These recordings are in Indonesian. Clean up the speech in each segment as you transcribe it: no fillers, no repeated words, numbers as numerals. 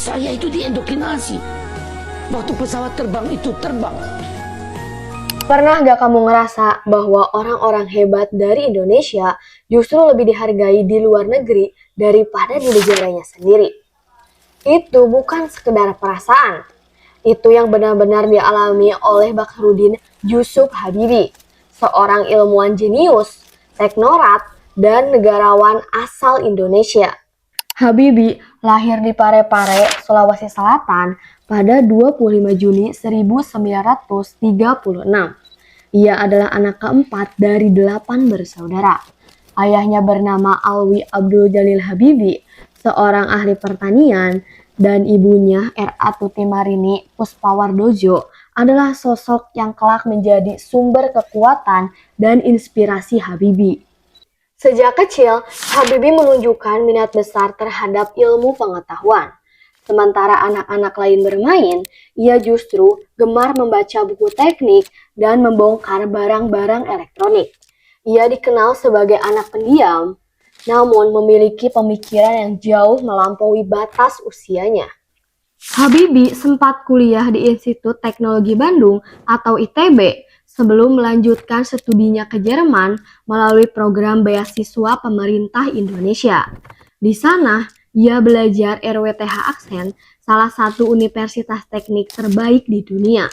Saya itu diindokrinasi waktu pesawat terbang itu terbang. Pernah gak kamu ngerasa bahwa orang-orang hebat dari Indonesia justru lebih dihargai di luar negeri daripada di negaranya sendiri? Itu bukan sekedar perasaan. Itu yang benar-benar dialami oleh Bakhruddin Yusuf Habibie, seorang ilmuwan jenius, teknokrat, dan negarawan asal Indonesia. Habibie lahir di Parepare, Sulawesi Selatan pada 25 Juni 1936. Ia adalah anak keempat dari 8 bersaudara. Ayahnya bernama Alwi Abdul Jalil Habibie, seorang ahli pertanian, dan ibunya Tuti Marini Puspawardojo adalah sosok yang kelak menjadi sumber kekuatan dan inspirasi Habibie. Sejak kecil, Habibie menunjukkan minat besar terhadap ilmu pengetahuan. Sementara anak-anak lain bermain, ia justru gemar membaca buku teknik dan membongkar barang-barang elektronik. Ia dikenal sebagai anak pendiam, namun memiliki pemikiran yang jauh melampaui batas usianya. Habibie sempat kuliah di Institut Teknologi Bandung atau ITB sebelum melanjutkan studinya ke Jerman melalui program beasiswa pemerintah Indonesia. Di sana, ia belajar RWTH Aksen, salah satu universitas teknik terbaik di dunia.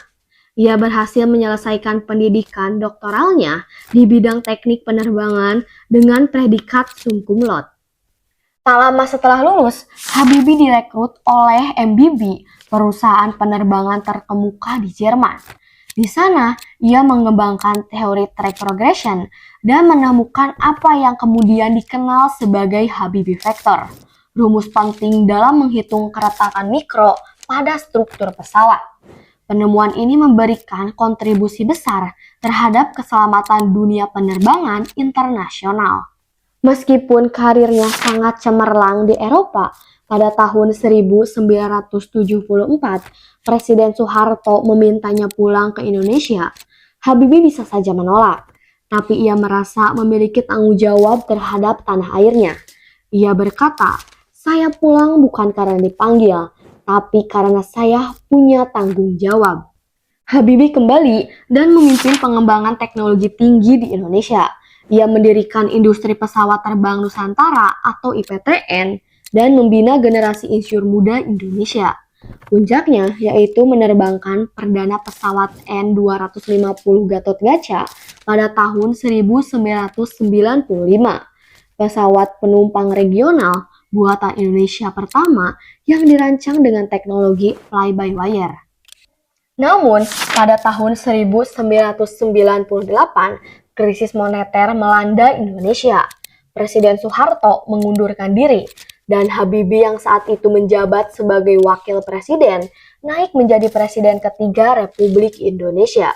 Ia berhasil menyelesaikan pendidikan doktoralnya di bidang teknik penerbangan dengan predikat sum cum laude. Tak lama setelah lulus, Habibie direkrut oleh MBB, perusahaan penerbangan terkemuka di Jerman. Di sana, ia mengembangkan teori track progression dan menemukan apa yang kemudian dikenal sebagai Habibie Factor, rumus penting dalam menghitung keretakan mikro pada struktur pesawat. Penemuan ini memberikan kontribusi besar terhadap keselamatan dunia penerbangan internasional. Meskipun karirnya sangat cemerlang di Eropa, pada tahun 1974, Presiden Soeharto memintanya pulang ke Indonesia. Habibie bisa saja menolak, tapi ia merasa memiliki tanggung jawab terhadap tanah airnya. Ia berkata, "Saya pulang bukan karena dipanggil, tapi karena saya punya tanggung jawab." Habibie kembali dan memimpin pengembangan teknologi tinggi di Indonesia. Ia mendirikan industri pesawat terbang Nusantara atau IPTN dan membina generasi insinyur muda Indonesia. Puncaknya yaitu menerbangkan perdana pesawat N250 Gatot-Kaca pada tahun 1995. Pesawat penumpang regional buatan Indonesia pertama yang dirancang dengan teknologi fly-by-wire. Namun, pada tahun 1998, krisis moneter melanda Indonesia. Presiden Soeharto mengundurkan diri, dan Habibie yang saat itu menjabat sebagai wakil presiden naik menjadi presiden ketiga Republik Indonesia.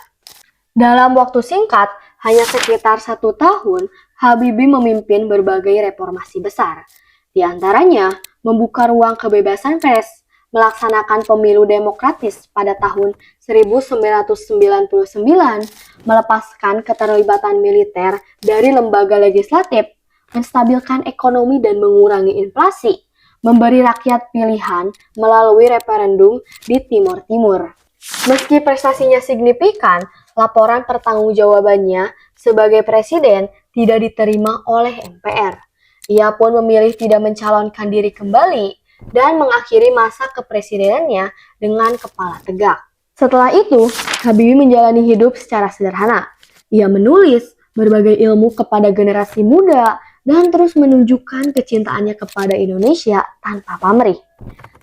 Dalam waktu singkat, hanya sekitar 1 tahun, Habibie memimpin berbagai reformasi besar. Di antaranya, membuka ruang kebebasan pers, melaksanakan pemilu demokratis pada tahun 1999, melepaskan keterlibatan militer dari lembaga legislatif, menstabilkan ekonomi dan mengurangi inflasi, memberi rakyat pilihan melalui referendum di Timor Timur. Meski prestasinya signifikan, laporan pertanggungjawabannya sebagai presiden tidak diterima oleh MPR. Ia pun memilih tidak mencalonkan diri kembali dan mengakhiri masa kepresidenannya dengan kepala tegak. Setelah itu, Habibie menjalani hidup secara sederhana. Ia menulis berbagai ilmu kepada generasi muda dan terus menunjukkan kecintaannya kepada Indonesia tanpa pamrih.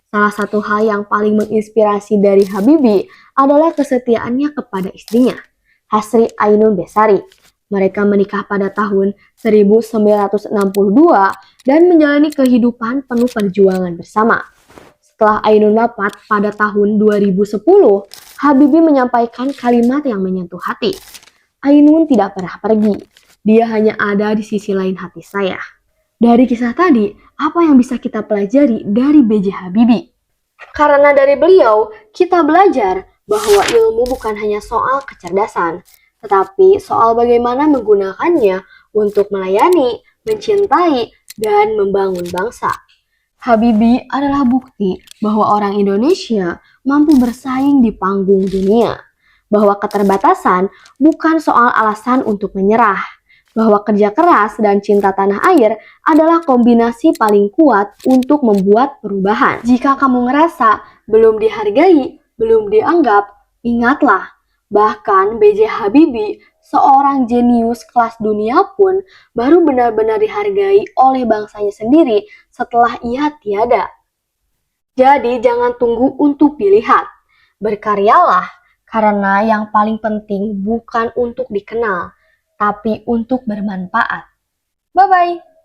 Salah satu hal yang paling menginspirasi dari Habibie adalah kesetiaannya kepada istrinya, Hasri Ainun Besari. Mereka menikah pada tahun 1962 dan menjalani kehidupan penuh perjuangan bersama. Setelah Ainun wafat pada tahun 2010, Habibie menyampaikan kalimat yang menyentuh hati. "Ainun tidak pernah pergi, dia hanya ada di sisi lain hati saya." Dari kisah tadi, apa yang bisa kita pelajari dari B.J. Habibie? Karena dari beliau, kita belajar bahwa ilmu bukan hanya soal kecerdasan, tetapi soal bagaimana menggunakannya untuk melayani, mencintai, dan membangun bangsa. Habibie adalah bukti bahwa orang Indonesia mampu bersaing di panggung dunia, bahwa keterbatasan bukan soal alasan untuk menyerah, bahwa kerja keras dan cinta tanah air adalah kombinasi paling kuat untuk membuat perubahan. Jika kamu ngerasa belum dihargai, belum dianggap, ingatlah, bahkan B.J. Habibie, seorang jenius kelas dunia pun baru benar-benar dihargai oleh bangsanya sendiri setelah ia tiada. Jadi jangan tunggu untuk dilihat. Berkaryalah, karena yang paling penting bukan untuk dikenal, tapi untuk bermanfaat. Bye-bye!